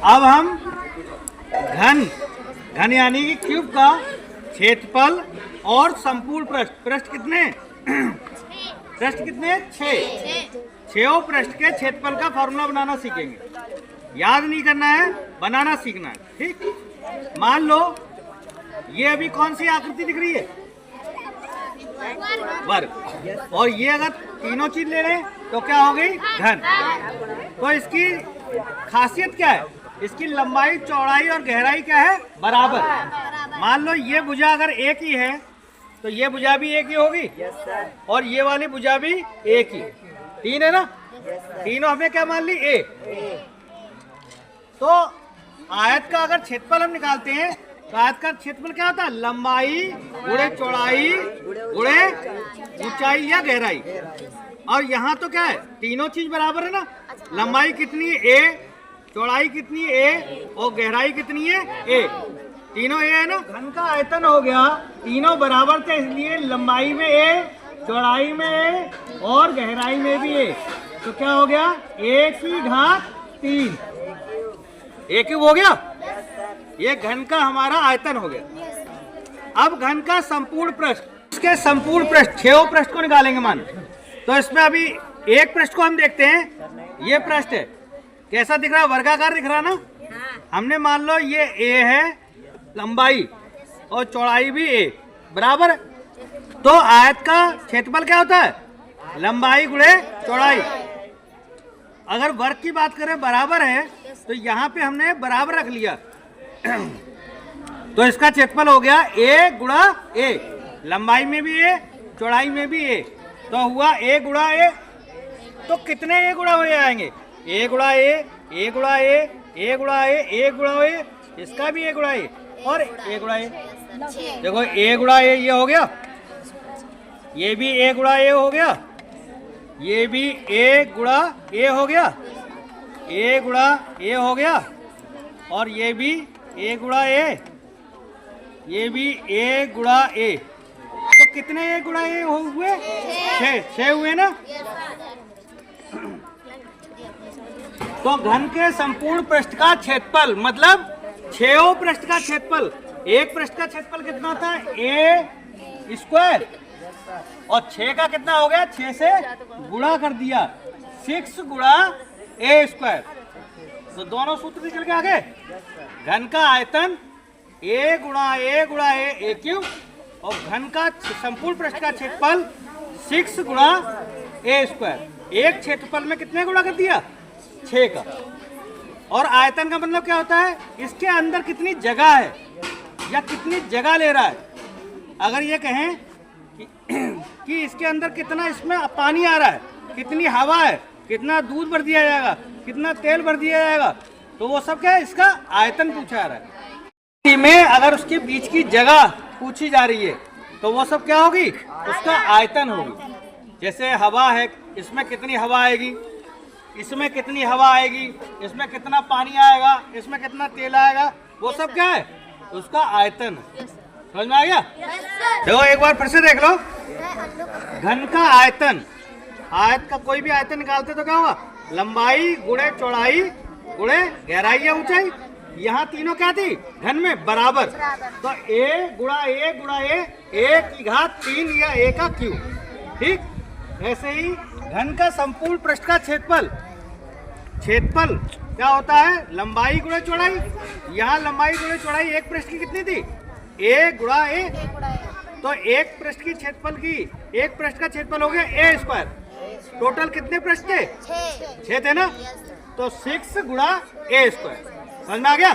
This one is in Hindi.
अब हम घन घन यानी कि क्यूब का क्षेत्रफल और संपूर्ण पृष्ठ पृष्ठ कितने पृष्ठ कितने 6 पृष्ठ के क्षेत्रफल का फॉर्मूला बनाना सीखेंगे। याद नहीं करना है, बनाना सीखना है। ठीक, मान लो ये अभी कौन सी आकृति दिख रही है, वर्ग, और ये अगर तीनों चीज ले रहे हैं तो क्या हो गई घन। तो इसकी खासियत क्या है, इसकी लंबाई चौड़ाई और गहराई क्या है बराबर। मान लो ये भुजा अगर एक ही है तो ये भुजा भी एक ही होगी और ये वाली भुजा भी एक ही। तीन है ना, तीनों हमने क्या मान ली ए। तो आयत का अगर क्षेत्रफल हम निकालते हैं तो आयत का क्षेत्रफल क्या होता है, लंबाई गुणे चौड़ाई गुणे ऊंचाई या गहराई। और यहाँ तो क्या है, तीनों चीज बराबर है ना। लंबाई कितनी है ए, चौड़ाई कितनी है ए और गहराई कितनी है ए, तीनों ए है ना। घन का आयतन हो गया, तीनों बराबर थे इसलिए लंबाई में ए, चौड़ाई में ए और गहराई में भी ए। तो क्या हो गया, ए की घात 3, ए क्यूब हो गया। ये घन का हमारा आयतन हो गया। अब घन का संपूर्ण पृष्ठ, इसके संपूर्ण पृष्ठ 6 पृष्ठ को निकालेंगे मान। तो इसमें अभी एक पृष्ठ को हम देखते हैं। ये पृष्ठ है, कैसा दिख रहा है, वर्गाकार दिख रहा है ना। हमने मान लो ये ए है, लंबाई और चौड़ाई भी ए बराबर। तो आयत का क्षेत्रफल क्या होता है, लंबाई गुणे चौड़ाई। अगर वर्ग की बात करें बराबर है तो यहाँ पे हमने बराबर रख लिया तो इसका क्षेत्रफल हो गया ए गुणा ए, लंबाई में भी ए चौड़ाई में भी ए, तो हुआ ए गुणा ए। तो कितने ए गुणा हो जाएंगे, ए गुणा ए, ए गुणा ए, ए गुणा ए, ए गुणा ए, इसका भी ए गुणा ए और ए गुणा ए। देखो ए गुणा ए ये हो गया, ये भी ए गुणा ए हो गया, ये भी ए गुणा ए हो गया, ए गुणा ए हो गया और ये भी ए गुणा ए, ये भी ए गुणा ए। तो कितने ए गुणा ए हुए, 6 हुए ना। तो घन के संपूर्ण पृष्ठ का क्षेत्रफल मतलब 6 पृष्ठ का क्षेत्रफल, एक पृष्ठ का क्षेत्रफल कितना होता है ए स्क्वायर और 6 का कितना हो गया, 6 से गुणा कर दिया, 6 गुणा ए स्क्वायर। तो दोनों सूत्र निकल के आगे, घन का आयतन ए गुणा ए ए क्यूब और घन का संपूर्ण पृष्ठ का क्षेत्रफल 6 गुणा ए स्क्वायर। एक क्षेत्रफल में कितने गुणा कर दिया, 6 का। और आयतन का मतलब क्या होता है, इसके अंदर कितनी जगह है या कितनी जगह ले रहा है। अगर ये कहें कि इसके अंदर कितना इसमें पानी आ रहा है, कितनी हवा है, कितना दूध भर दिया जाएगा, कितना तेल भर दिया जाएगा, तो वो सब क्या है, इसका आयतन पूछा जा रहा है। में अगर उसके बीच की जगह पूछी जा रही है तो वो सब क्या होगी, उसका आयतन होगी। जैसे हवा है, इसमें कितनी हवा आएगी, इसमें कितनी हवा आएगी, इसमें कितना पानी आएगा, इसमें कितना तेल आएगा, वो सब क्या है, उसका आयतन है। समझ में आ गया? देखो एक बार फिर से देख लो, घन का आयतन, आयत का कोई भी आयतन निकालते तो क्या होगा, लंबाई गुणे चौड़ाई गुणे गहराई या ऊंचाई। यहाँ तीनों क्या थी, घन में बराबर। तो ए गुणा ए गुणा ए की घात 3 या ए का क्यूब। ठीक, ऐसे ही घन का संपूर्ण पृष्ठ का क्षेत्रफल, क्षेत्रफल क्या होता है, लंबाई गुणे चौड़ाई। यहाँ लंबाई गुणे चौड़ाई एक पृष्ठ की कितनी थी, ए गुणा ए। तो एक पृष्ठ की क्षेत्रफल की, एक पृष्ठ का क्षेत्रफल हो गया ए स्क्वायर। टोटल कितने पृष्ठ थे, 6 थे ना। तो 6 गुणा ए स्क्वायर। समझ में आ गया?